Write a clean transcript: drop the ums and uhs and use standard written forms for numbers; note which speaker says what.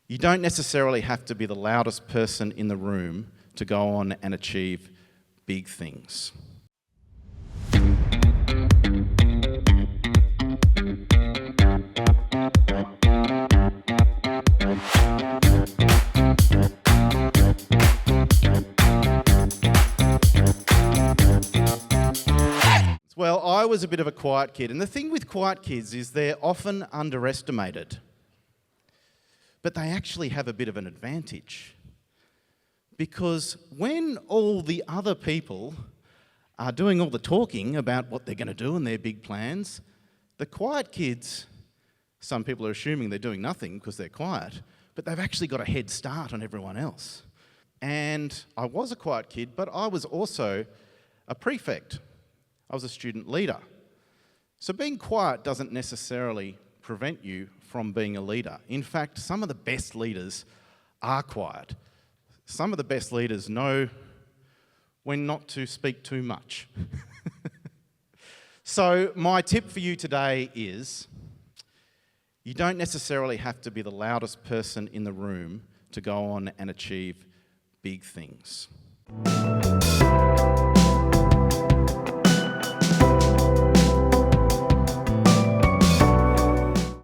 Speaker 1: You don't necessarily have to be the loudest person in the room to go on and achieve big things. Well, I was a bit of a quiet kid, and the thing with quiet kids is they're often underestimated. But they actually have a bit of an advantage. Because when all the other people are doing all the talking about what they're going to do and their big plans, the quiet kids, some people are assuming they're doing nothing because they're quiet, but they've actually got a head start on everyone else. And I was a quiet kid, but I was also a prefect. I was a student leader. So being quiet doesn't necessarily prevent you from being a leader. In fact, some of the best leaders are quiet. Some of the best leaders know when not to speak too much. So my tip for you today is, you don't necessarily have to be the loudest person in the room to go on and achieve big things.